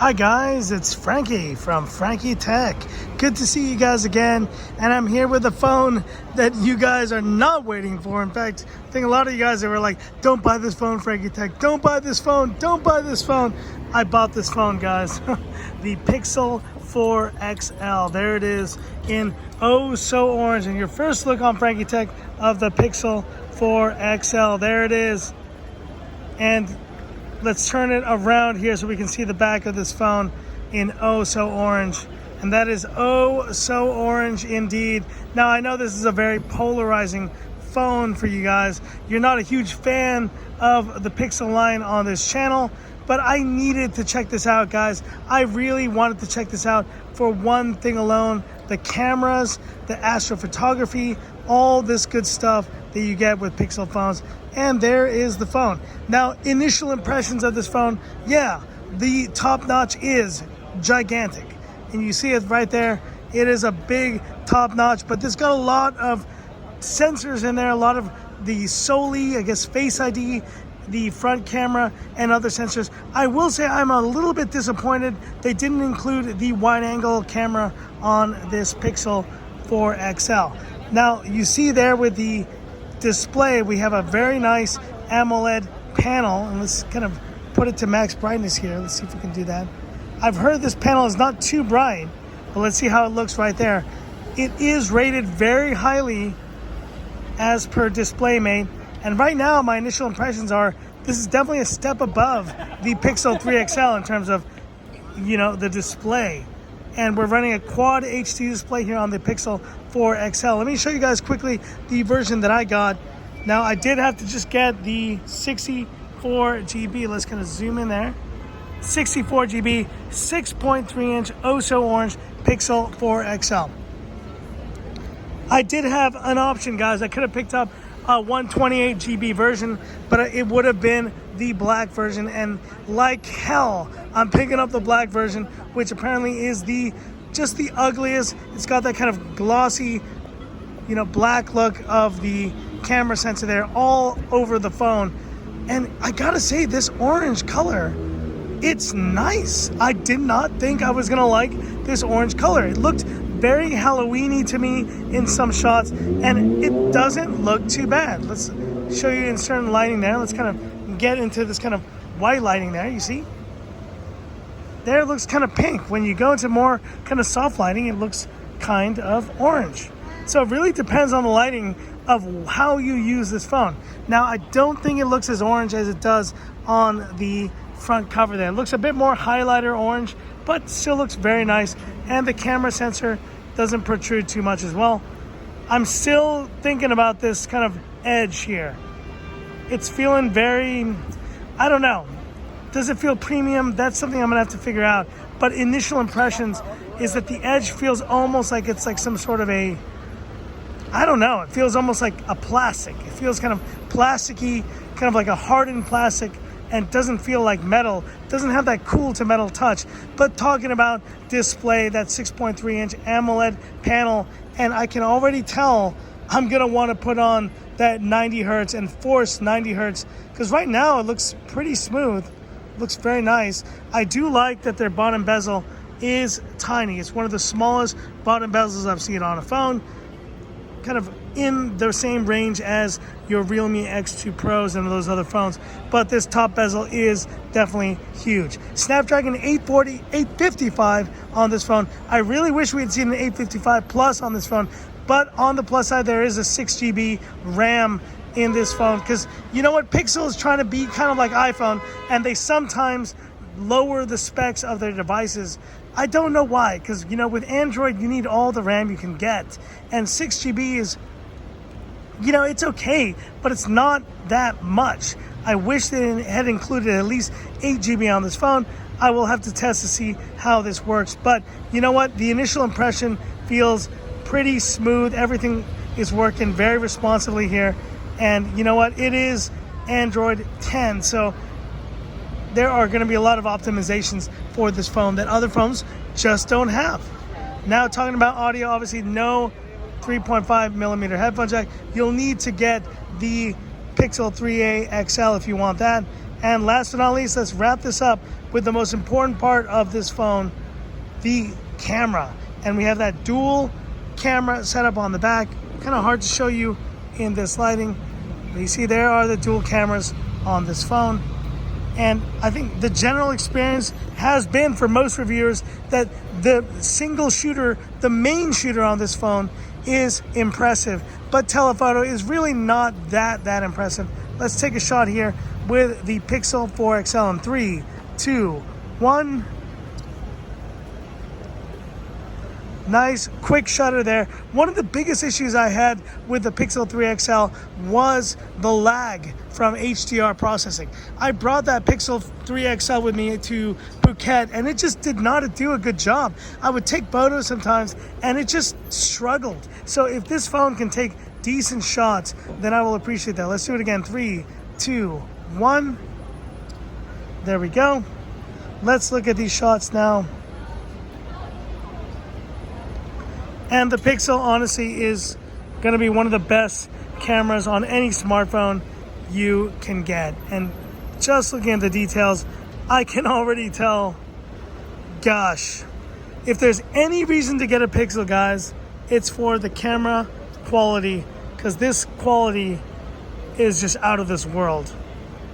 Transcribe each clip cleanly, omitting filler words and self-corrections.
Hi guys, it's Frankie from Frankie Tech. Good to see you guys again, and I'm here with a phone that you guys are not waiting for. In fact, I think a lot of you guys were like, don't buy this phone, Frankie Tech, don't buy this phone, don't buy this phone. I bought this phone, guys. The Pixel 4 XL. There it is in oh so orange, and your first look on Frankie Tech of the Pixel 4 XL. There it is. And let's turn it around here so we can see the back of this phone in oh so orange. And that is oh so orange indeed. Now I know this is a very polarizing phone for you guys. You're not a huge fan of the Pixel line on this channel, but I needed to check this out, guys. I really wanted to check this out for one thing alone: the cameras, the astrophotography, all this good stuff that you get with Pixel phones. And there is the phone. Now, initial impressions of this phone, yeah, the top notch is gigantic. And you see it right there. It is a big top notch, but there's got a lot of sensors in there, a lot of the solely, I guess, Face ID, the front camera, and other sensors. I will say I'm a little bit disappointed they didn't include the wide angle camera on this Pixel 4 XL. Now, you see there with the display, we have a very nice AMOLED panel, and let's kind of put it to max brightness here. Let's see if we can do that. I've heard this panel is not too bright, but let's see how it looks right there. It is rated very highly as per DisplayMate, and right now my initial impressions are this is definitely a step above the Pixel 3 XL in terms of, you know, the display. And we're running a quad HD display here on the Pixel 4 XL. Let me show you guys quickly the version that I got. Now, I did have to just get the 64 GB. Let's kind of zoom in there. 64 GB, 6.3 inch, oh so orange Pixel 4 XL. I did have an option, guys. I could have picked up a 128 GB version, but it would have been the black version, and like hell I'm picking up the black version, which apparently is just the ugliest. It's got that kind of glossy, you know, black look of the camera sensor there all over the phone. And I gotta say, this orange color, it's nice. I did not think I was gonna like this orange color. It looked very Halloween-y to me in some shots, and it doesn't look too bad. Let's show you in certain lighting there. Let's kind of get into this kind of white lighting there. You see? There it looks kind of pink. When you go into more kind of soft lighting, it looks kind of orange. So it really depends on the lighting of how you use this phone. Now, I don't think it looks as orange as it does on the front cover there. It looks a bit more highlighter orange, but still looks very nice. And the camera sensor doesn't protrude too much as well. I'm still thinking about this kind of edge here. It's feeling very, I don't know. Does it feel premium? That's something I'm gonna have to figure out. But initial impressions is that the edge feels almost like it's like some sort of a, I don't know. It feels almost like a plastic. It feels kind of plasticky, kind of like a hardened plastic, and doesn't feel like metal. Doesn't have that cool to metal touch. But talking about display, that 6.3 inch AMOLED panel, and I can already tell I'm gonna wanna put on that 90 hertz and force 90 hertz, because right now it looks pretty smooth. Looks very nice. I do like that their bottom bezel is tiny. It's one of the smallest bottom bezels I've seen on a phone, kind of in the same range as your Realme X2 Pros and those other phones, but this top bezel is definitely huge. Snapdragon 840, 855 on this phone. I really wish we had seen an 855 plus on this phone, but on the plus side, there is a 6 GB RAM in this phone, because you know what, Pixel is trying to be kind of like iPhone, and they sometimes lower the specs of their devices. I don't know why, because you know, with Android you need all the RAM you can get, and 6 GB is, you know, it's okay, but it's not that much. I wish they had included at least 8 GB on this phone. I will have to test to see how this works, but you know what, the initial impression feels pretty smooth. Everything is working very responsively here, and you know what, it is Android 10, so there are going to be a lot of optimizations for this phone that other phones just don't have. Now, talking about audio, obviously no 3.5 millimeter headphone jack. You'll need to get the Pixel 3a XL if you want that. And last but not least, let's wrap this up with the most important part of this phone, the camera. And we have that dual camera setup on the back. Kind of hard to show you in this lighting, but you see there are the dual cameras on this phone. And I think the general experience has been for most reviewers that the single shooter, the main shooter on this phone is impressive, but telephoto is really not that impressive. Let's take a shot here with the Pixel 4 XL in 3, 2, 1. Nice quick shutter there. One of the biggest issues I had with the Pixel 3 XL was the lag from HDR processing. I brought that Pixel 3 XL with me to Phuket and it just did not do a good job. I would take photos sometimes and it just struggled. So if this phone can take decent shots, then I will appreciate that. Let's do it again. 3, 2, 1. There we go. Let's look at these shots now. And the Pixel honestly is going to be one of the best cameras on any smartphone you can get. And just looking at the details, I can already tell, gosh, if there's any reason to get a Pixel, guys, it's for the camera quality, because this quality is just out of this world.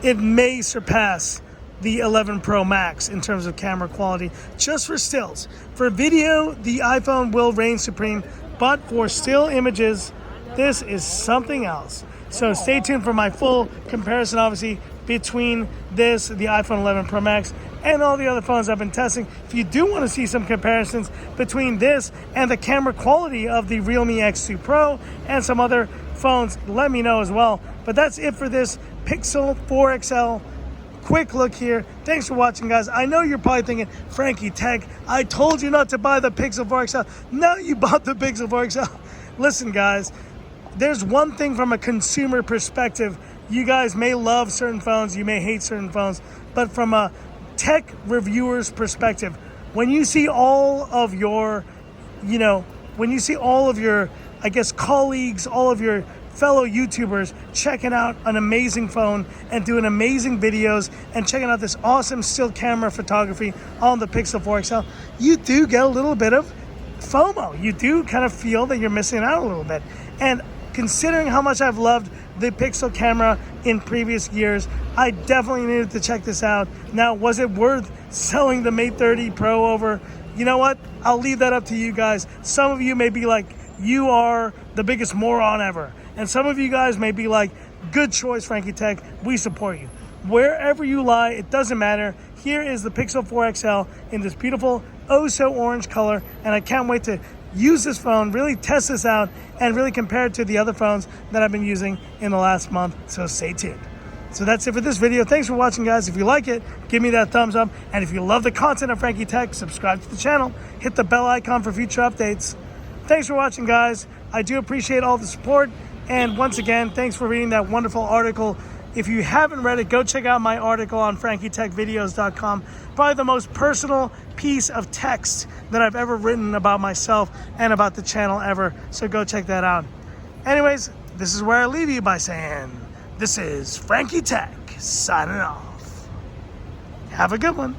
It may surpass the 11 Pro Max in terms of camera quality, just for stills. For video, the iPhone will reign supreme, but for still images, this is something else. So stay tuned for my full comparison, obviously, between this, the iPhone 11 Pro Max, and all the other phones I've been testing. If you do want to see some comparisons between this and the camera quality of the Realme X2 Pro and some other phones, let me know as well. But that's it for this Pixel 4 XL quick look here. Thanks for watching, guys. I know you're probably thinking, Frankie Tech, I told you not to buy the Pixel 4 XL. Now you bought the Pixel 4 XL. Listen, guys, there's one thing from a consumer perspective. You guys may love certain phones, you may hate certain phones, but from a tech reviewer's perspective, when you see all of your, I guess, colleagues, all of your fellow YouTubers checking out an amazing phone and doing amazing videos and checking out this awesome still camera photography on the Pixel 4 XL, you do get a little bit of FOMO. You do kind of feel that you're missing out a little bit. And considering how much I've loved the Pixel camera in previous years, I definitely needed to check this out. Now, was it worth selling the Mate 30 Pro over? You know what? I'll leave that up to you guys. Some of you may be like, you are the biggest moron ever. And some of you guys may be like, good choice, Frankie Tech. We support you. Wherever you lie, it doesn't matter. Here is the Pixel 4 XL in this beautiful oh-so-orange color. And I can't wait to use this phone, really test this out, and really compare it to the other phones that I've been using in the last month. So stay tuned. So that's it for this video. Thanks for watching, guys. If you like it, give me that thumbs up. And if you love the content of Frankie Tech, subscribe to the channel. Hit the bell icon for future updates. Thanks for watching, guys. I do appreciate all the support. And once again, thanks for reading that wonderful article. If you haven't read it, go check out my article on frankietechvideos.com. Probably the most personal piece of text that I've ever written about myself and about the channel ever. So go check that out. Anyways, this is where I leave you by saying, this is Frankie Tech signing off. Have a good one.